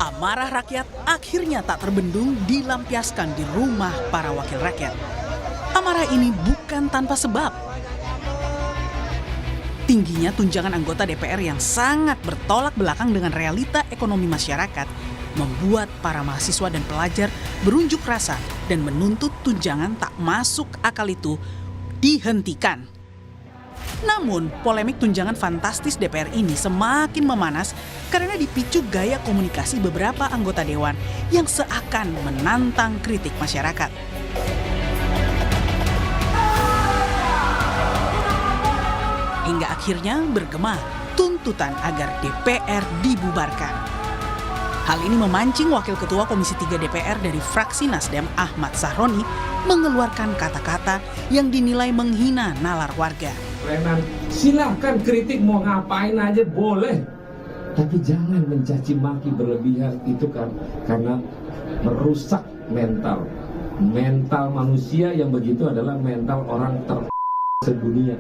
Amarah rakyat akhirnya tak terbendung dilampiaskan di rumah para wakil rakyat. Amarah ini bukan tanpa sebab. Tingginya tunjangan anggota DPR yang sangat bertolak belakang dengan realita ekonomi masyarakat membuat para mahasiswa dan pelajar berunjuk rasa dan menuntut tunjangan tak masuk akal itu dihentikan. Namun, polemik tunjangan fantastis DPR ini semakin memanas karena dipicu gaya komunikasi beberapa anggota dewan yang seakan menantang kritik masyarakat. Hingga akhirnya bergema tuntutan agar DPR dibubarkan. Hal ini memancing Wakil Ketua Komisi 3 DPR dari fraksi Nasdem Ahmad Sahroni mengeluarkan kata-kata yang dinilai menghina nalar warga. Silahkan kritik mau ngapain aja boleh, tapi jangan mencaci maki berlebihan, itu kan karena merusak mental manusia yang begitu adalah mental orang sedunia.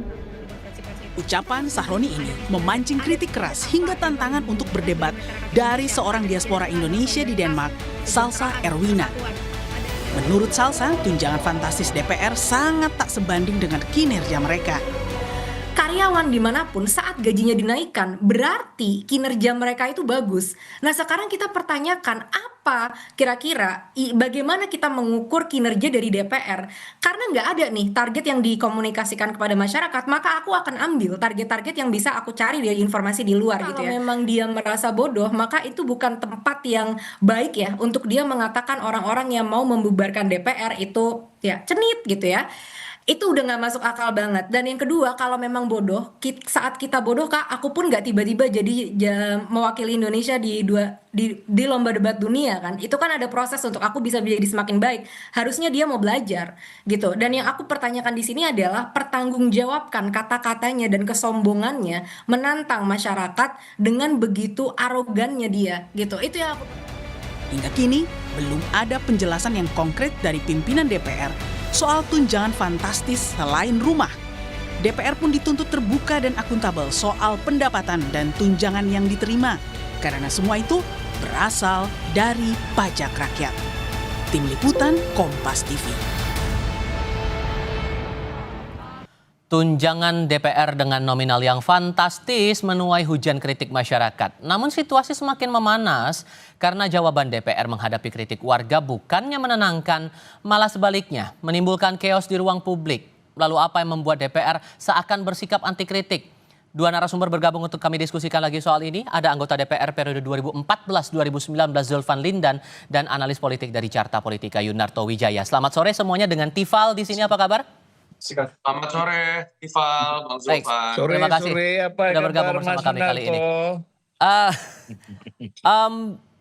Ucapan Sahroni ini memancing kritik keras hingga tantangan untuk berdebat dari seorang diaspora Indonesia di Denmark, Salsa Erwina. Menurut Salsa, tunjangan fantastis DPR sangat tak sebanding dengan kinerja mereka. Karyawan dimanapun saat gajinya dinaikkan berarti kinerja mereka itu bagus. Nah sekarang kita pertanyakan apa kira-kira bagaimana kita mengukur kinerja dari DPR. Karena nggak ada nih target yang dikomunikasikan kepada masyarakat, maka aku akan ambil target-target yang bisa aku cari dari informasi di luar gitu ya. Kalau memang dia merasa bodoh, maka itu bukan tempat yang baik ya untuk dia mengatakan orang-orang yang mau membubarkan DPR itu ya cenit gitu ya. Itu udah nggak masuk akal banget. Dan yang kedua, kalau memang bodoh, saat kita bodoh Kak, aku pun nggak tiba-tiba jadi mewakili Indonesia di lomba debat dunia kan. Itu kan ada proses untuk aku bisa menjadi semakin baik. Harusnya dia mau belajar gitu. Dan yang aku pertanyakan di sini adalah pertanggungjawabkan kata-katanya dan kesombongannya menantang masyarakat dengan begitu arogannya dia gitu. Itu yang aku... Hingga kini, belum ada penjelasan yang konkret dari pimpinan DPR soal tunjangan fantastis selain rumah. DPR pun dituntut terbuka dan akuntabel soal pendapatan dan tunjangan yang diterima, karena semua itu berasal dari pajak rakyat. Tim Liputan Kompas TV. Tunjangan DPR dengan nominal yang fantastis menuai hujan kritik masyarakat. Namun situasi semakin memanas karena jawaban DPR menghadapi kritik warga bukannya menenangkan, malah sebaliknya menimbulkan chaos di ruang publik. Lalu apa yang membuat DPR seakan bersikap anti kritik? Dua narasumber bergabung untuk kami diskusikan lagi soal ini. Ada anggota DPR periode 2014-2019 Zulfan Lindan dan analis politik dari Carta Politika Yunarto Wijaya. Selamat sore semuanya dengan Tifal di sini, apa kabar? Selamat sore, Tifal, Bang Baik, Zulfan. terima kasih sudah bergabung bersama kami kali ini.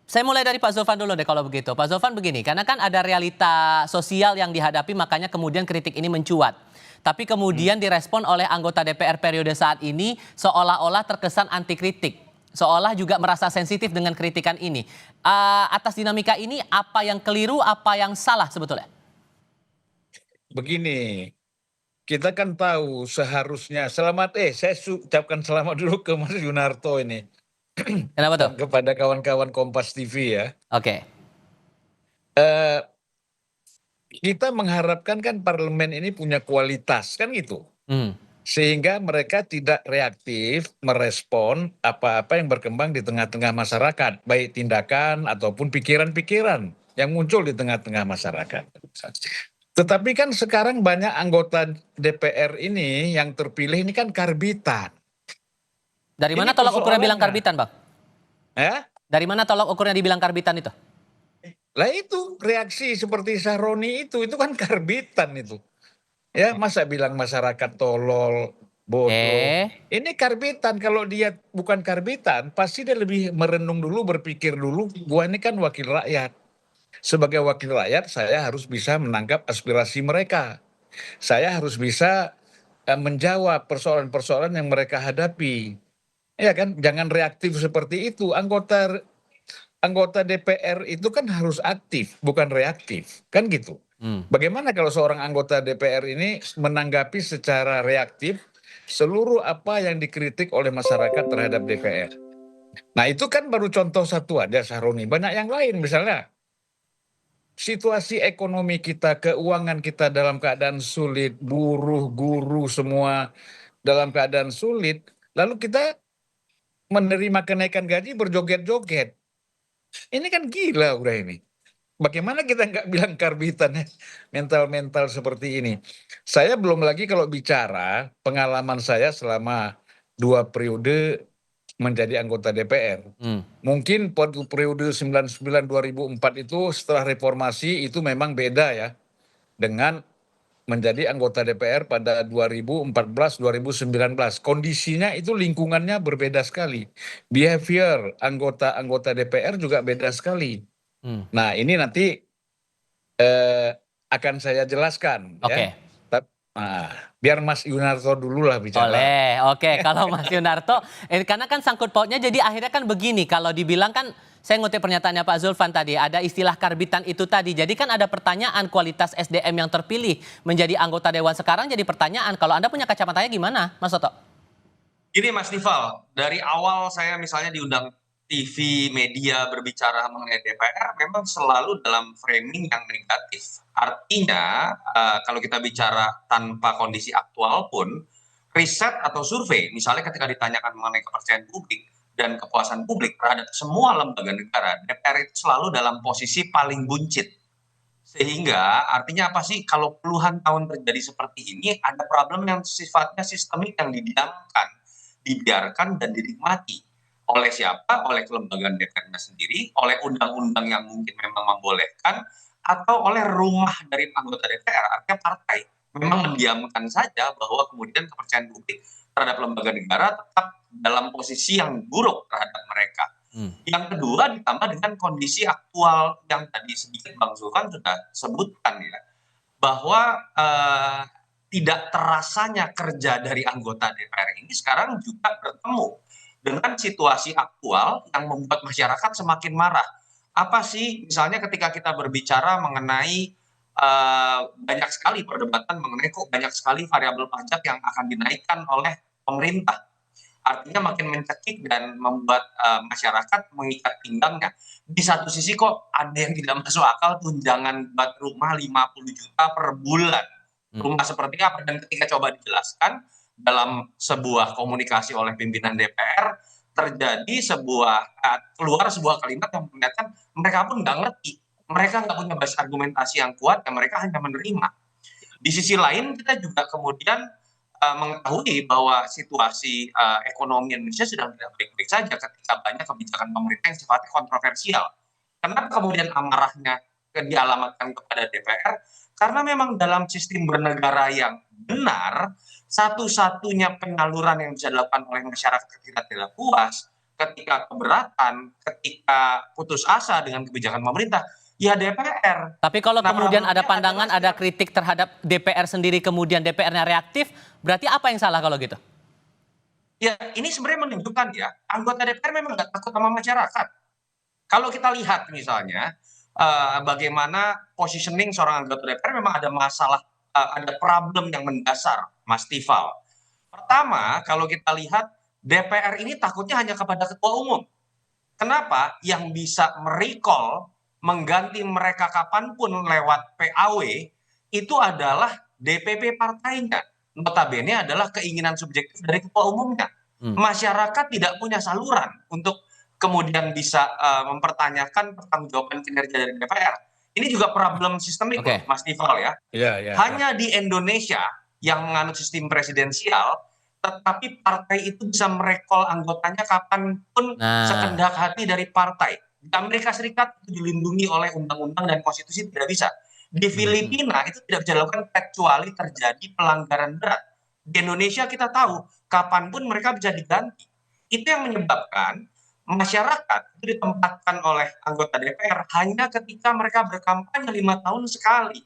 Saya mulai dari Pak Zulfan dulu deh kalau begitu. Pak Zulfan begini, karena kan ada realita sosial yang dihadapi makanya kemudian kritik ini mencuat. Tapi kemudian direspon oleh anggota DPR periode saat ini seolah-olah terkesan anti kritik. Seolah juga merasa sensitif dengan kritikan ini. Atas dinamika ini apa yang keliru, apa yang salah sebetulnya? Begini, kita kan tahu seharusnya saya ucapkan selamat dulu ke Mas Yunarto ini. Kenapa tuh? Dan kepada kawan-kawan Kompas TV ya. Oke. Kita mengharapkan kan parlemen ini punya kualitas kan gitu. Sehingga mereka tidak reaktif merespon apa-apa yang berkembang di tengah-tengah masyarakat. Baik tindakan ataupun pikiran-pikiran yang muncul di tengah-tengah masyarakat. Tetapi kan sekarang banyak anggota DPR ini yang terpilih ini kan karbitan. Dari mana tolak ukurnya bilang karbitan, Bang? Ya? Dari mana tolak ukurnya dibilang karbitan itu? Lah itu reaksi seperti Sahroni itu kan karbitan itu. Ya, masa bilang masyarakat tolol, bodoh. Ini karbitan, kalau dia bukan karbitan pasti dia lebih merenung dulu, berpikir dulu, gua ini kan wakil rakyat. Sebagai wakil rakyat saya harus bisa menangkap aspirasi mereka. Saya harus bisa menjawab persoalan-persoalan yang mereka hadapi. Ya kan, jangan reaktif seperti itu. Anggota DPR itu kan harus aktif, bukan reaktif. Kan gitu. Bagaimana kalau seorang anggota DPR ini menanggapi secara reaktif seluruh apa yang dikritik oleh masyarakat terhadap DPR? Nah itu kan baru contoh satu aja Sahroni, banyak yang lain misalnya situasi ekonomi kita, keuangan kita dalam keadaan sulit, buruh, guru semua dalam keadaan sulit, lalu kita menerima kenaikan gaji berjoget-joget. Ini kan gila udah ini. Bagaimana kita nggak bilang karbitan ya, mental-mental seperti ini. Saya belum lagi kalau bicara pengalaman saya selama 2 periode menjadi anggota DPR. Mungkin periode 99-2004 itu setelah reformasi itu memang beda ya dengan menjadi anggota DPR pada 2014-2019. Kondisinya itu lingkungannya berbeda sekali. Behavior anggota DPR juga beda sekali. Nah ini nanti akan saya jelaskan. Oke. Ya. Biar Mas Yunarto dulu lah bicara. Boleh, oke. Kalau Mas Yunarto, karena kan sangkut pautnya jadi akhirnya kan begini, kalau dibilang kan, saya ngutip pernyataannya Pak Zulfan tadi, ada istilah karbitan itu tadi. Jadi kan ada pertanyaan kualitas SDM yang terpilih menjadi anggota Dewan sekarang jadi pertanyaan. Kalau Anda punya kacamatanya gimana, Mas Toto? Gini Mas Rival, dari awal saya misalnya diundang TV, media berbicara mengenai DPR memang selalu dalam framing yang negatif. Artinya kalau kita bicara tanpa kondisi aktual pun, riset atau survei, misalnya ketika ditanyakan mengenai kepercayaan publik dan kepuasan publik terhadap semua lembaga negara, DPR itu selalu dalam posisi paling buncit. Sehingga artinya apa sih, kalau puluhan tahun terjadi seperti ini, ada problem yang sifatnya sistemik yang didiamkan, dibiarkan dan dinikmati. Oleh siapa? Oleh kelembagaan DPR-nya sendiri, oleh undang-undang yang mungkin memang membolehkan, atau oleh rumah dari anggota DPR, artinya partai. Memang mendiamkan saja bahwa kemudian kepercayaan publik terhadap lembaga negara tetap dalam posisi yang buruk terhadap mereka. Yang kedua ditambah dengan kondisi aktual yang tadi sedikit Bang Zulfan sudah sebutkan ya, bahwa tidak terasanya kerja dari anggota DPR ini sekarang juga bertemu dengan situasi aktual yang membuat masyarakat semakin marah. Apa sih misalnya ketika kita berbicara mengenai banyak sekali perdebatan mengenai kok banyak sekali variabel pajak yang akan dinaikkan oleh pemerintah. Artinya makin mencekik dan membuat masyarakat mengikat pinggangnya. Di satu sisi kok ada yang tidak masuk akal, tunjangan buat rumah 50 juta per bulan. Rumah seperti apa? Dan ketika coba dijelaskan dalam sebuah komunikasi oleh pimpinan DPR, terjadi keluar sebuah kalimat yang memperlihatkan mereka pun nggak ngerti. Mereka nggak punya basis argumentasi yang kuat, dan mereka hanya menerima. Di sisi lain kita juga kemudian mengetahui bahwa situasi ekonomi Indonesia sedang tidak baik-baik saja ketika banyak kebijakan pemerintah yang sifatnya kontroversial. Kenapa kemudian amarahnya dialamatkan kepada DPR? Karena memang dalam sistem bernegara yang benar, satu-satunya penyaluran yang bisa dilakukan oleh masyarakat ketika tidak puas, ketika keberatan, ketika putus asa dengan kebijakan pemerintah, ya DPR. Tapi kalau kemudian ada pandangan, ada kritik terhadap DPR sendiri, kemudian DPR-nya reaktif, berarti apa yang salah kalau gitu? Ya, ini sebenarnya menunjukkan ya, anggota DPR memang nggak takut sama masyarakat. Kalau kita lihat misalnya, bagaimana positioning seorang anggota DPR memang ada masalah, ada problem yang mendasar, Mas Tifal. Pertama, kalau kita lihat DPR ini takutnya hanya kepada ketua umum. Kenapa? Yang bisa merecall, mengganti mereka kapanpun lewat PAW, itu adalah DPP partainya. Notabene adalah keinginan subjektif dari ketua umumnya. Masyarakat tidak punya saluran untuk kemudian bisa mempertanyakan pertanggungjawaban kinerja dari DPR. Ini juga problem sistemik, Mas Tifal ya. Hanya di Indonesia yang menganut sistem presidensial, tetapi partai itu bisa merecall anggotanya kapanpun sekendak hati dari partai. Di Amerika Serikat itu dilindungi oleh undang-undang dan konstitusi, tidak bisa. Di Filipina itu tidak bisa dilakukan kecuali terjadi pelanggaran berat. Di Indonesia kita tahu kapanpun mereka bisa diganti. Itu yang menyebabkan masyarakat itu ditempatkan oleh anggota DPR hanya ketika mereka berkampanye 5 tahun sekali.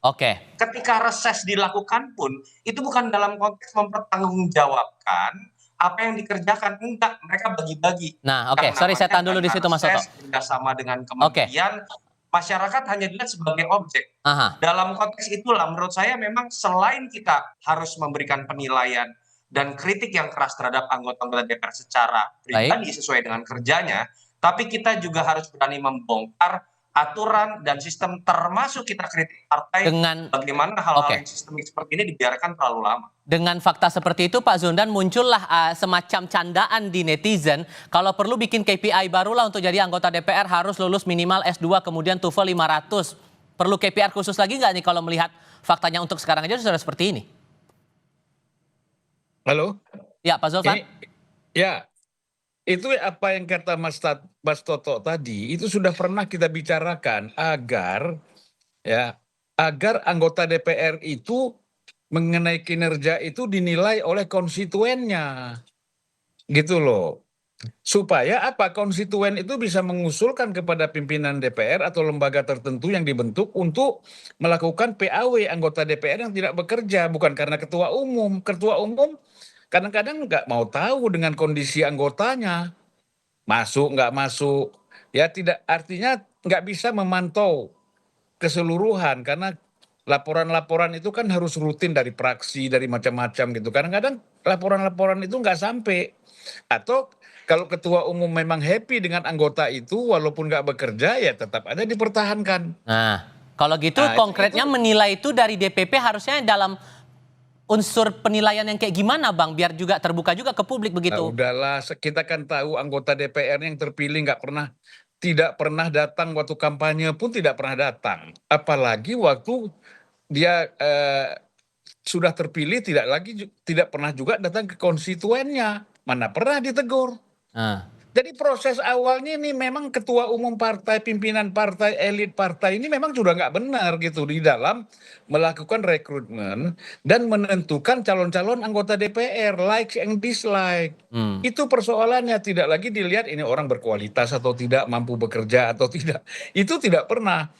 Ketika reses dilakukan pun itu bukan dalam konteks mempertanggungjawabkan apa yang dikerjakan, enggak, mereka bagi-bagi. Nah, sorry saya tahan dulu di situ Mas Toto. Bersama dengan kementerian, masyarakat hanya dilihat sebagai objek. Dalam konteks itulah menurut saya memang selain kita harus memberikan penilaian dan kritik yang keras terhadap anggota-anggota DPR secara pribadi sesuai dengan kerjanya, tapi kita juga harus berani membongkar aturan dan sistem, termasuk kita kritik partai Dengan bagaimana hal-hal oke. yang sistemik seperti ini dibiarkan terlalu lama. Dengan fakta seperti itu Pak Zuldan, muncullah semacam candaan di netizen, kalau perlu bikin KPI barulah untuk jadi anggota DPR harus lulus minimal S2 kemudian TOEFL 500. Perlu KPI khusus lagi nggak nih kalau melihat faktanya untuk sekarang aja sudah seperti ini? Halo? Ya Pak Zulfan. Ya, itu apa yang kata Mas Toto tadi, itu sudah pernah kita bicarakan agar anggota DPR itu mengenai kinerja itu dinilai oleh konstituennya. Gitu loh. Supaya apa? Konstituen itu bisa mengusulkan kepada pimpinan DPR atau lembaga tertentu yang dibentuk untuk melakukan PAW anggota DPR yang tidak bekerja, bukan karena ketua umum. Ketua umum kadang-kadang nggak mau tahu dengan kondisi anggotanya, masuk nggak masuk, ya tidak, artinya nggak bisa memantau keseluruhan karena laporan-laporan itu kan harus rutin dari praksi, dari macam-macam gitu. Kadang-kadang laporan-laporan itu nggak sampai. Atau kalau ketua umum memang happy dengan anggota itu, walaupun nggak bekerja, ya tetap ada dipertahankan. Nah, kalau gitu Nah, konkretnya menilai itu dari DPP harusnya dalam unsur penilaian yang kayak gimana Bang? Biar juga terbuka juga ke publik Nah, begitu. udahlah, kita kan tahu anggota DPR yang terpilih tidak pernah datang waktu kampanye pun tidak pernah datang. Apalagi waktu dia sudah terpilih tidak pernah juga datang ke konstituennya. Mana pernah ditegur. Nah, Jadi proses awalnya ini memang ketua umum partai, pimpinan partai, elit partai ini memang sudah nggak benar gitu di dalam melakukan rekrutmen dan menentukan calon-calon anggota DPR, like and dislike. Itu persoalannya, tidak lagi dilihat ini orang berkualitas atau tidak, mampu bekerja atau tidak. Itu tidak pernah.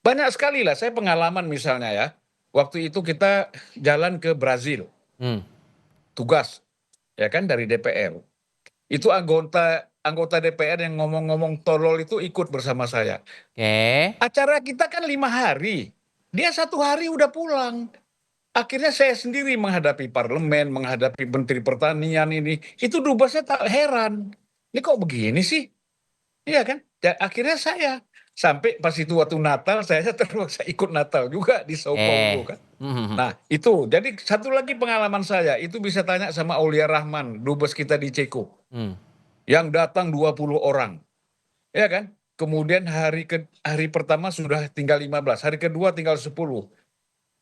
Banyak sekali lah, saya pengalaman misalnya ya, waktu itu kita jalan ke Brazil, tugas, ya kan dari DPR. Itu anggota DPR yang ngomong-ngomong tolol itu ikut bersama saya. Oke. Acara kita kan 5 hari, dia 1 hari udah pulang. Akhirnya saya sendiri menghadapi parlemen, menghadapi menteri pertanian ini. Itu dubesnya tak heran. Ini kok begini sih? Iya kan? Ya, akhirnya saya sampai pas itu waktu Natal saya terpaksa ikut Natal juga di Sao Paulo kan. Nah itu, jadi satu lagi pengalaman saya, itu bisa tanya sama Aulia Rahman, dubes kita di Ceko. Yang datang 20 orang. Ya kan? Kemudian hari pertama sudah tinggal 15, hari kedua tinggal 10.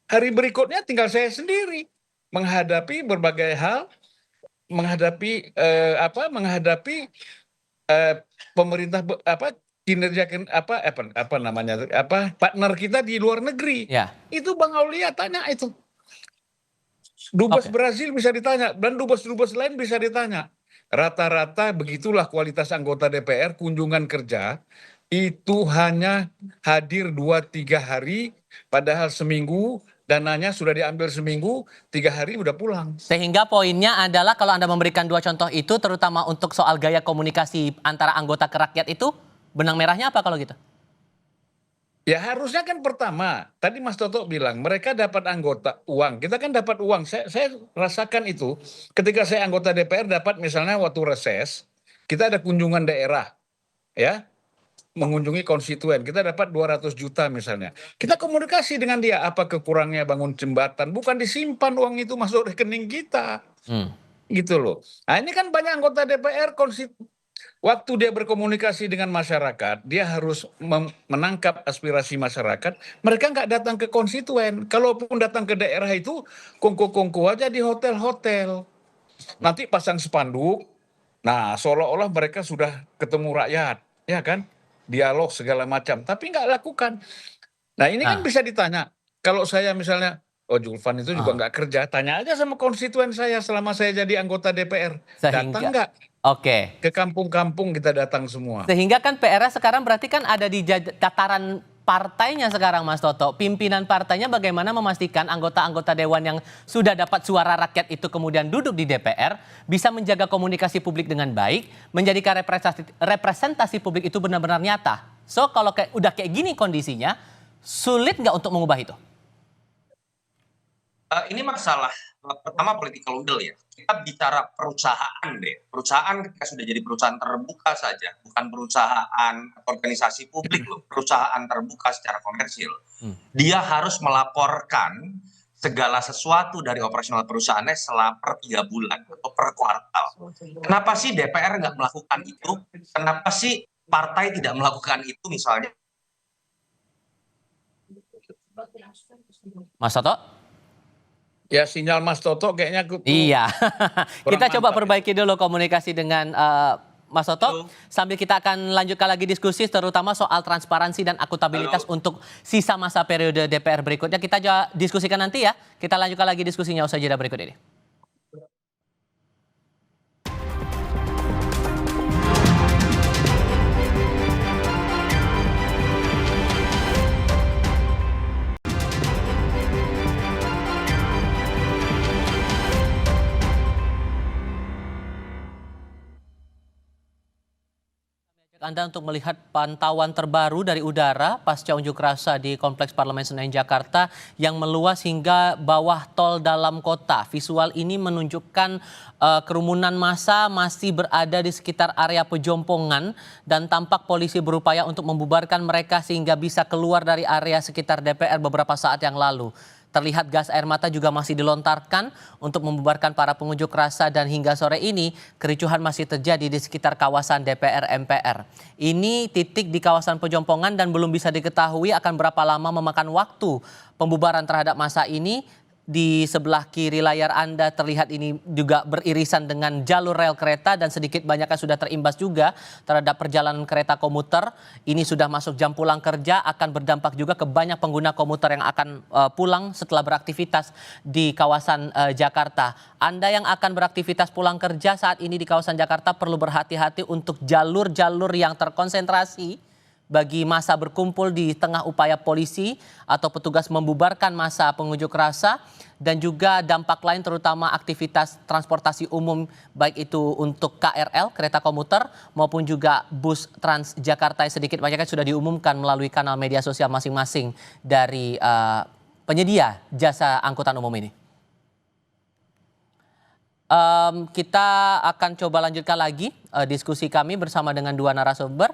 Hari berikutnya tinggal saya sendiri menghadapi berbagai hal, menghadapi pemerintah kinerja partner kita di luar negeri. Ya. Itu Bang Aulia tanya itu. Dubes Brazil bisa ditanya dan dubes-dubes lain bisa ditanya. Rata-rata begitulah kualitas anggota DPR, kunjungan kerja itu hanya hadir 2-3 hari, padahal seminggu dananya sudah diambil seminggu, 3 hari udah pulang. Sehingga poinnya adalah kalau Anda memberikan 2 contoh itu, terutama untuk soal gaya komunikasi antara anggota ke rakyat itu, benang merahnya apa kalau gitu? Ya harusnya kan pertama, tadi Mas Toto bilang mereka dapat anggota uang, kita kan dapat uang. Saya rasakan itu ketika saya anggota DPR dapat misalnya waktu reses, kita ada kunjungan daerah, ya, mengunjungi konstituen, kita dapat 200 juta misalnya. Kita komunikasi dengan dia, apa kekurangnya bangun jembatan, bukan disimpan uang itu masuk rekening kita. Gitu loh. Nah ini kan banyak anggota DPR waktu dia berkomunikasi dengan masyarakat, dia harus menangkap aspirasi masyarakat. Mereka nggak datang ke konstituen. Kalaupun datang ke daerah itu, kongko-kongko aja di hotel-hotel. Nanti pasang spanduk. Nah, seolah-olah mereka sudah ketemu rakyat, ya kan? Dialog segala macam. Tapi nggak lakukan. Nah, ini kan bisa ditanya. Kalau saya misalnya, oh Julvan itu juga nggak kerja, tanya aja sama konstituen saya selama saya jadi anggota DPR. Datang nggak? Oke. Ke kampung-kampung kita datang semua. Sehingga kan PR sekarang berarti kan ada di tataran partainya sekarang Mas Toto. Pimpinan partainya bagaimana memastikan anggota-anggota dewan yang sudah dapat suara rakyat itu kemudian duduk di DPR bisa menjaga komunikasi publik dengan baik, menjadikan representasi publik itu benar-benar nyata. So kalau udah kayak gini kondisinya, sulit nggak untuk mengubah itu? Ini masalah pertama political will ya. Kita bicara perusahaan deh. Perusahaan ketika sudah jadi perusahaan terbuka saja, bukan perusahaan organisasi publik loh, perusahaan terbuka secara komersil. Dia harus melaporkan segala sesuatu dari operasional perusahaannya selama per 3 bulan atau per kuartal. Kenapa sih DPR nggak melakukan itu? Kenapa sih partai tidak melakukan itu misalnya? Mas Toto? Ya sinyal Mas Toto kayaknya Iya, kurang kita coba mantap ya. perbaiki dulu komunikasi dengan Mas Toto. Sambil kita akan lanjutkan lagi diskusi terutama soal transparansi dan akuntabilitas untuk sisa masa periode DPR berikutnya. Kita diskusikan nanti ya. Kita lanjutkan lagi diskusinya usai jeda berikut ini. Anda untuk melihat pantauan terbaru dari udara pasca unjuk rasa di Kompleks Parlemen Senayan Jakarta yang meluas hingga bawah tol dalam kota. Visual ini menunjukkan kerumunan massa masih berada di sekitar area pejompongan dan tampak polisi berupaya untuk membubarkan mereka sehingga bisa keluar dari area sekitar DPR beberapa saat yang lalu. Terlihat gas air mata juga masih dilontarkan untuk membubarkan para pengunjuk rasa dan hingga sore ini kericuhan masih terjadi di sekitar kawasan DPR MPR. Ini titik di kawasan Pejompongan dan belum bisa diketahui akan berapa lama memakan waktu pembubaran terhadap massa ini. Di sebelah kiri layar Anda terlihat ini juga beririsan dengan jalur rel kereta dan sedikit banyaknya sudah terimbas juga terhadap perjalanan kereta komuter. Ini sudah masuk jam pulang kerja, akan berdampak juga ke banyak pengguna komuter yang akan pulang setelah beraktivitas di kawasan Jakarta. Anda yang akan beraktivitas pulang kerja saat ini di kawasan Jakarta perlu berhati-hati untuk jalur-jalur yang terkonsentrasi bagi massa berkumpul di tengah upaya polisi atau petugas membubarkan massa pengunjuk rasa dan juga dampak lain terutama aktivitas transportasi umum baik itu untuk KRL, kereta komuter maupun juga bus Transjakarta yang sedikit banyaknya sudah diumumkan melalui kanal media sosial masing-masing dari penyedia jasa angkutan umum ini. Kita akan coba lanjutkan lagi diskusi kami bersama dengan dua narasumber,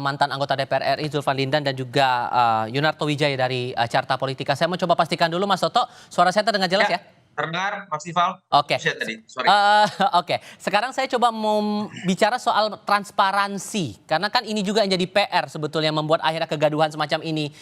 mantan anggota DPR RI Zulfan Lindan dan juga Yunarto Wijaya dari Carta Politika. Saya mau coba pastikan dulu Mas Toto, suara saya terdengar jelas ya? Terdengar, Mas Ival. Oke. Sorry. Oke. Sekarang saya coba mau bicara soal transparansi karena kan ini juga yang jadi PR sebetulnya membuat akhirnya kegaduhan semacam ini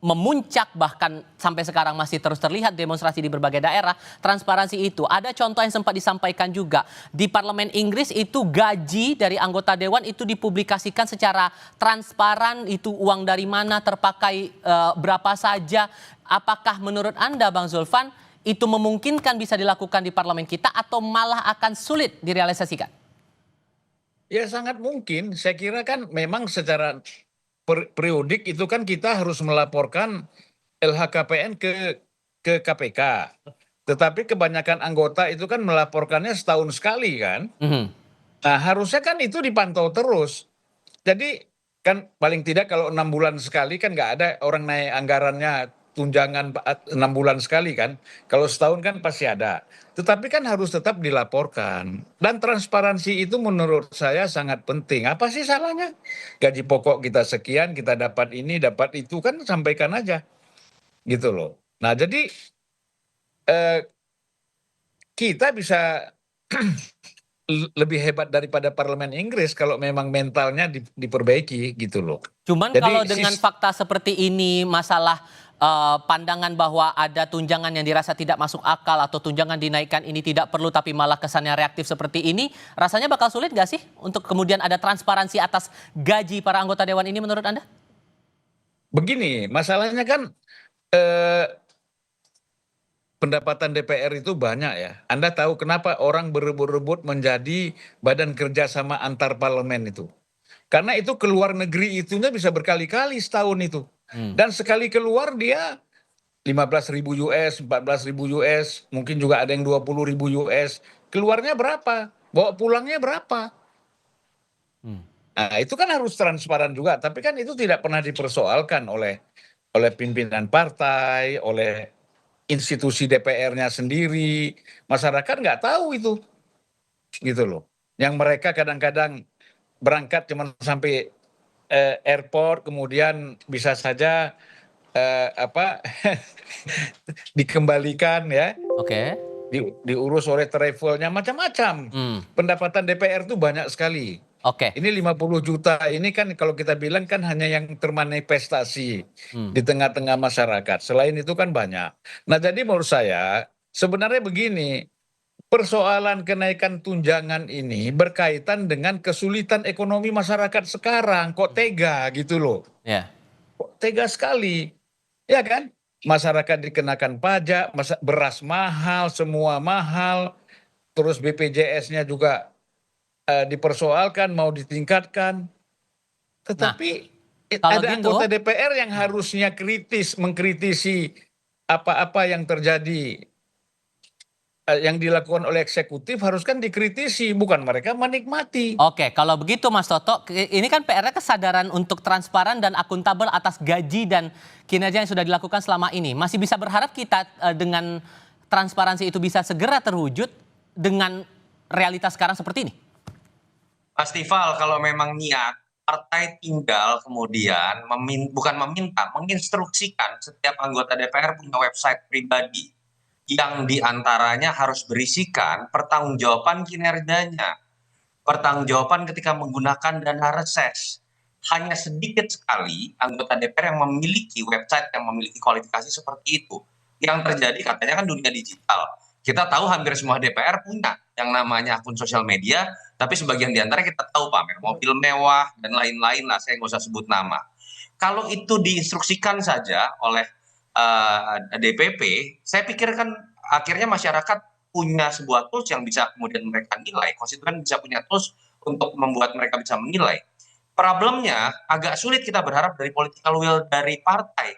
memuncak bahkan sampai sekarang masih terus terlihat demonstrasi di berbagai daerah. Transparansi itu ada contoh yang sempat disampaikan juga di Parlemen Inggris itu gaji dari anggota dewan itu dipublikasikan secara transparan, itu uang dari mana terpakai berapa saja. Apakah menurut Anda Bang Zulfan itu memungkinkan bisa dilakukan di parlemen kita atau malah akan sulit direalisasikan? Ya sangat mungkin. Saya kira kan memang secara periodik itu kan kita harus melaporkan LHKPN ke KPK. Tetapi kebanyakan anggota itu kan melaporkannya setahun sekali kan. Nah harusnya kan itu dipantau terus. Jadi kan paling tidak kalau 6 bulan sekali kan nggak ada orang naik anggarannya tunjangan 6 bulan sekali kan. Kalau setahun kan pasti ada. Tetapi kan harus tetap dilaporkan. Dan transparansi itu menurut saya sangat penting. Apa sih salahnya? Gaji pokok kita sekian, kita dapat ini, dapat itu, kan sampaikan aja. Gitu loh. Nah jadi kita bisa lebih hebat daripada Parlemen Inggris kalau memang mentalnya diperbaiki gitu loh. Cuman Jadi, kalau dengan fakta seperti ini, masalah pandangan bahwa ada tunjangan yang dirasa tidak masuk akal atau tunjangan dinaikkan ini tidak perlu tapi malah kesannya reaktif seperti ini, rasanya bakal sulit gak sih untuk kemudian ada transparansi atas gaji para anggota dewan ini menurut Anda? Begini, masalahnya kan pendapatan DPR itu banyak ya. Anda tahu kenapa orang berebut-rebut menjadi badan kerjasama antar parlemen itu? Karena itu keluar negeri itunya bisa berkali-kali setahun itu. Dan sekali keluar dia 15.000 US, 14.000 US, mungkin juga ada yang 20.000 US. Keluarnya berapa? Bawa pulangnya berapa? Nah itu kan harus transparan juga. Tapi kan itu tidak pernah dipersoalkan oleh pimpinan partai, oleh institusi DPR-nya sendiri. Masyarakat nggak tahu itu, gitu loh. Yang mereka kadang-kadang berangkat cuma sampai airport, kemudian bisa saja dikembalikan ya, Oke. diurus oleh travelnya macam-macam. Pendapatan DPR itu banyak sekali. Oke. Ini 50 juta ini kan kalau kita bilang kan hanya yang termanifestasi di tengah-tengah masyarakat. Selain itu kan banyak. Nah, jadi menurut saya sebenarnya begini, persoalan kenaikan tunjangan ini berkaitan dengan kesulitan ekonomi masyarakat sekarang. Kok tega gitu loh. Ya. Kok tega sekali. Ya kan? Masyarakat dikenakan pajak, beras mahal, semua mahal. Terus BPJS-nya juga dipersoalkan, mau ditingkatkan. Tetapi kalau ada gitu, anggota DPR yang harusnya kritis, mengkritisi apa-apa yang terjadi, yang dilakukan oleh eksekutif harus kan dikritisi, bukan mereka menikmati. oke, kalau begitu Mas Toto, ini kan PR-nya kesadaran untuk transparan dan akuntabel atas gaji dan kinerja yang sudah dilakukan selama ini. Masih bisa berharap kita dengan transparansi itu bisa segera terwujud dengan realitas sekarang seperti ini? Mas Tifal, kalau memang niat, partai tinggal kemudian bukan meminta, menginstruksikan setiap anggota DPR punya website pribadi yang diantaranya harus berisikan pertanggungjawaban kinerjanya, pertanggungjawaban ketika menggunakan dana reses. Hanya sedikit sekali anggota DPR yang memiliki website yang memiliki kualifikasi seperti itu. Yang terjadi katanya kan dunia digital. Kita tahu hampir semua DPR punya yang namanya akun sosial media, tapi sebagian di antara kita tahu pamer mobil mewah dan lain-lain lah, saya nggak usah sebut nama. Kalau itu diinstruksikan saja oleh DPP, saya pikir kan akhirnya masyarakat punya sebuah tools yang bisa kemudian mereka nilai, konstituen bisa punya tools untuk membuat mereka bisa menilai. Problemnya agak sulit kita berharap dari political will dari partai.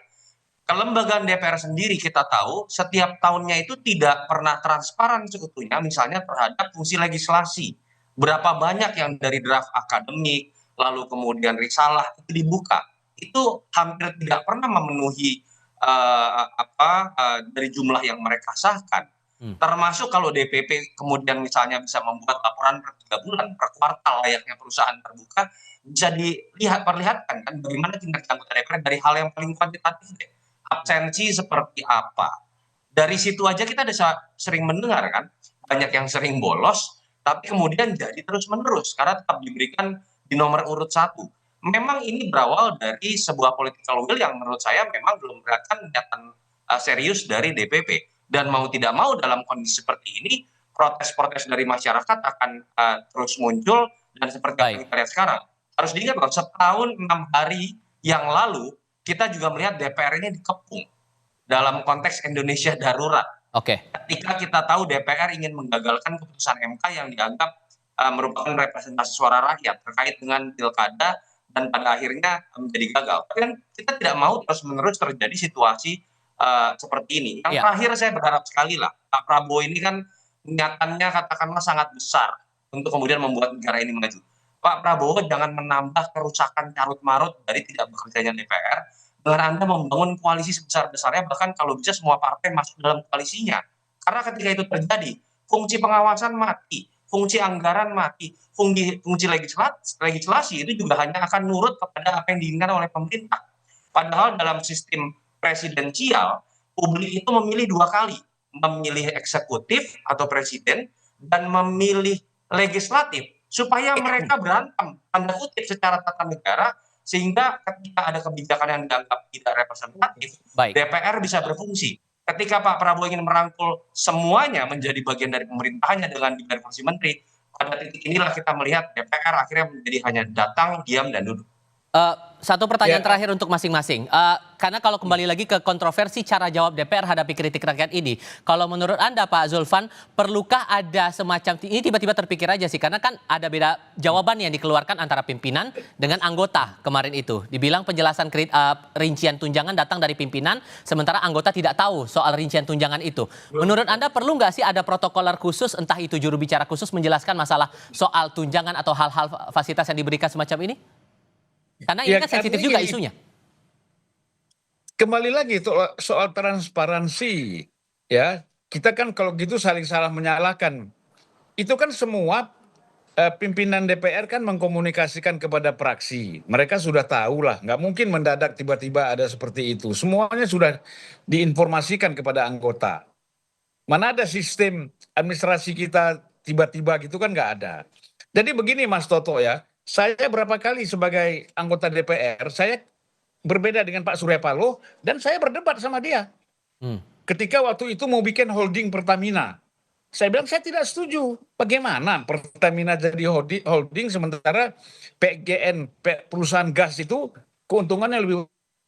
Kelembagaan DPR sendiri kita tahu setiap tahunnya itu tidak pernah transparan seutuhnya, misalnya terhadap fungsi legislasi. Berapa banyak yang dari draft akademik, lalu kemudian risalah itu dibuka. Itu hampir tidak pernah memenuhi dari jumlah yang mereka sahkan. Termasuk kalau DPP kemudian misalnya bisa membuat laporan per 3 bulan, per kuartal layaknya perusahaan terbuka, bisa perlihatkan kan bagaimana kinerja anggota DPR dari hal yang paling kuantitatif deh. Absensi seperti apa. Dari situ aja kita sering mendengar kan, banyak yang sering bolos, tapi kemudian jadi terus-menerus karena tetap diberikan di nomor urut 1. Memang ini berawal dari sebuah political will yang menurut saya memang belum kelihatan niatan serius dari DPP. Dan mau tidak mau dalam kondisi seperti ini, protes-protes dari masyarakat akan terus muncul dan seperti yang kita lihat sekarang. Harus diingat bahwa setahun 6 hari yang lalu, kita juga melihat DPR ini dikepung dalam konteks Indonesia darurat. Ketika kita tahu DPR ingin menggagalkan keputusan MK yang dianggap merupakan representasi suara rakyat terkait dengan pilkada dan pada akhirnya menjadi gagal. Tapi kan kita tidak mau terus-menerus terjadi situasi seperti ini. Yang terakhir saya berharap sekali lah, Pak Prabowo ini kan niatannya katakanlah sangat besar untuk kemudian membuat negara ini maju. Pak Prabowo jangan menambah kerusakan carut-marut dari tidak bekerjanya DPR dengan Anda membangun koalisi sebesar-besarnya, bahkan kalau bisa semua partai masuk dalam koalisinya. Karena ketika itu terjadi, fungsi pengawasan mati, fungsi anggaran mati, fungsi legislasi itu juga hanya akan nurut kepada apa yang diinginkan oleh pemerintah. Padahal dalam sistem presidensial, publik itu memilih 2 kali, memilih eksekutif atau presiden dan memilih legislatif supaya mereka berantem tanda kutip secara tata negara, sehingga ketika ada kebijakan yang dianggap tidak representatif, DPR bisa berfungsi. Ketika Pak Prabowo ingin merangkul semuanya menjadi bagian dari pemerintahannya dengan diberi kursi menteri, pada titik inilah kita melihat DPR akhirnya menjadi hanya datang, diam, dan duduk. Satu pertanyaan terakhir untuk masing-masing. Karena kalau kembali lagi ke kontroversi cara jawab DPR hadapi kritik rakyat ini. Kalau menurut Anda Pak Zulfan, perlukah ada semacam, ini tiba-tiba terpikir aja sih. Karena kan ada beda jawaban yang dikeluarkan antara pimpinan dengan anggota kemarin itu. Dibilang penjelasan rincian tunjangan datang dari pimpinan, sementara anggota tidak tahu soal rincian tunjangan itu. Menurut Anda perlu nggak sih ada protokoler khusus, entah itu juru bicara khusus menjelaskan masalah soal tunjangan atau hal-hal fasilitas yang diberikan semacam ini? Karena ini kan sensitif juga isunya. Kembali lagi soal transparansi. ya kita kan kalau gitu saling salah menyalahkan. Itu kan semua pimpinan DPR kan mengkomunikasikan kepada praksi. Mereka sudah tahu lah, nggak mungkin mendadak tiba-tiba ada seperti itu. Semuanya sudah diinformasikan kepada anggota. Mana ada sistem administrasi kita tiba-tiba gitu kan nggak ada. Jadi begini Mas Toto ya, saya berapa kali sebagai anggota DPR, saya berbeda dengan Pak Surya Paloh dan saya berdebat sama dia. Hmm. Ketika waktu itu mau bikin holding Pertamina, saya bilang saya tidak setuju. Bagaimana Pertamina jadi holding sementara PGN, perusahaan gas itu keuntungannya lebih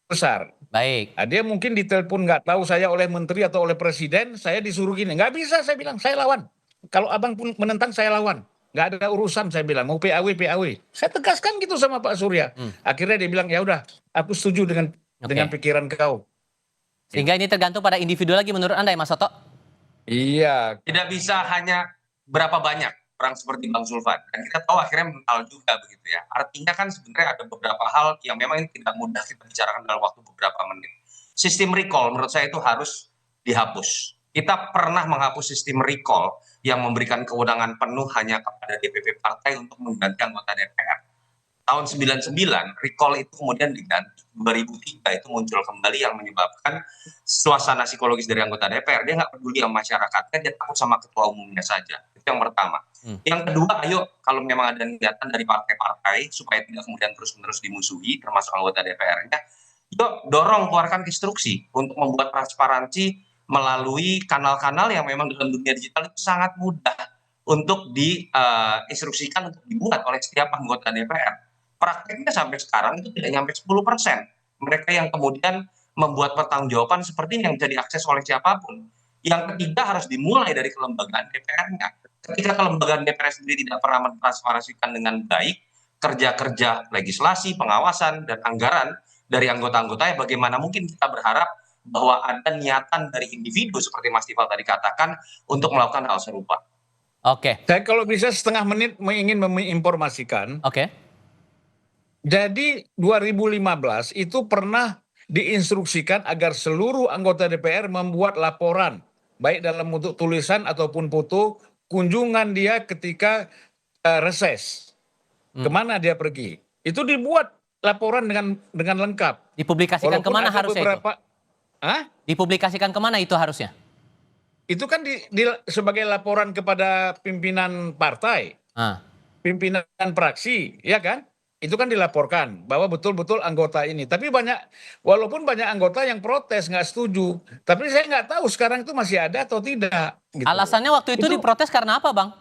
besar. Baik. Nah, dia mungkin ditelepon nggak tahu saya oleh menteri atau oleh presiden, saya disuruh gini. Nggak bisa saya bilang, saya lawan. Kalau abang pun menentang saya lawan. Nggak ada urusan saya bilang, mau PAW, PAW. Saya tegaskan gitu sama Pak Surya. Akhirnya dia bilang, ya udah, aku setuju dengan pikiran kau. Sehingga ini tergantung pada individu lagi menurut Anda ya Mas Toto? Iya. Tidak bisa hanya berapa banyak orang seperti Bang Zulfan. Dan kita tahu akhirnya mental juga begitu ya. Artinya kan sebenarnya ada beberapa hal yang memang ini tidak mudah kita bicarakan dalam waktu beberapa menit. Sistem recall menurut saya itu harus dihapus. Kita pernah menghapus sistem recall yang memberikan kewenangan penuh hanya kepada DPP partai untuk mengganti anggota DPR. Tahun 99 recall itu kemudian diganti. 2003 itu muncul kembali yang menyebabkan suasana psikologis dari anggota DPR. Dia nggak peduli sama masyarakatnya, dia takut sama ketua umumnya saja. Itu yang pertama. Yang kedua, ayo kalau memang ada niatan dari partai-partai supaya tidak kemudian terus-menerus dimusuhi, termasuk anggota DPR-nya, yuk dorong keluarkan instruksi untuk membuat transparansi melalui kanal-kanal yang memang dalam dunia digital itu sangat mudah untuk diinstruksikan untuk dibuat oleh setiap anggota DPR. Prakteknya sampai sekarang itu tidak nyampe 10%. Mereka yang kemudian membuat pertanggungjawaban seperti ini yang bisa diakses oleh siapapun. Yang ketiga harus dimulai dari kelembagaan DPR-nya. Ketika kelembagaan DPR sendiri tidak pernah mentransparansikan dengan baik kerja-kerja legislasi, pengawasan, dan anggaran dari anggota-anggotanya, bagaimana mungkin kita berharap bahwa ada niatan dari individu seperti Mas Tifal tadi katakan untuk melakukan hal serupa. Oke. Saya kalau bisa setengah menit ingin menginformasikan. Oke. Jadi 2015 itu pernah diinstruksikan agar seluruh anggota DPR membuat laporan, baik dalam bentuk tulisan ataupun foto, kunjungan dia ketika reses. Kemana dia pergi. Itu dibuat laporan dengan lengkap. Dipublikasikan Walaupun kemana ada harusnya beberapa, itu? Dipublikasikan kemana itu harusnya? Itu kan sebagai laporan kepada pimpinan partai, pimpinan praksi, ya kan? Itu kan dilaporkan bahwa betul-betul anggota ini. Tapi walaupun banyak anggota yang protes, nggak setuju. Tapi saya nggak tahu sekarang itu masih ada atau tidak. Gitu. Alasannya waktu itu diprotes karena apa, Bang?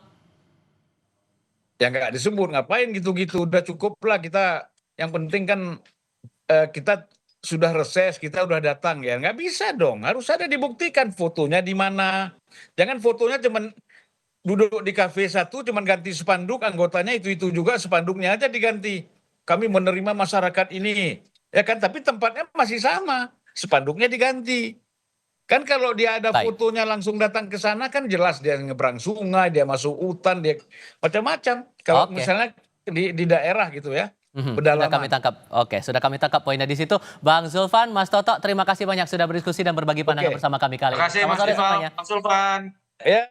Ya nggak disebut, ngapain gitu-gitu. Udah cukup lah kita, yang penting kan kita sudah reses, kita udah datang ya. Nggak bisa dong, harus ada dibuktikan fotonya di mana. Jangan fotonya cuman duduk di kafe satu, cuman ganti spanduk, anggotanya itu juga, spanduknya aja diganti. Kami menerima masyarakat ini, ya kan? Tapi tempatnya masih sama, spanduknya diganti. Kan kalau dia ada fotonya langsung datang ke sana kan jelas dia nyebrang sungai, dia masuk hutan, dia macam-macam. Kalau misalnya di daerah gitu ya. Sudah kami tangkap. Oke, sudah kami tangkap poinnya di situ. Bang Zulfan, Mas Toto, terima kasih banyak sudah berdiskusi dan berbagi pandangan bersama kami kali ini. Terima kasih Mas Zulfan. Ya.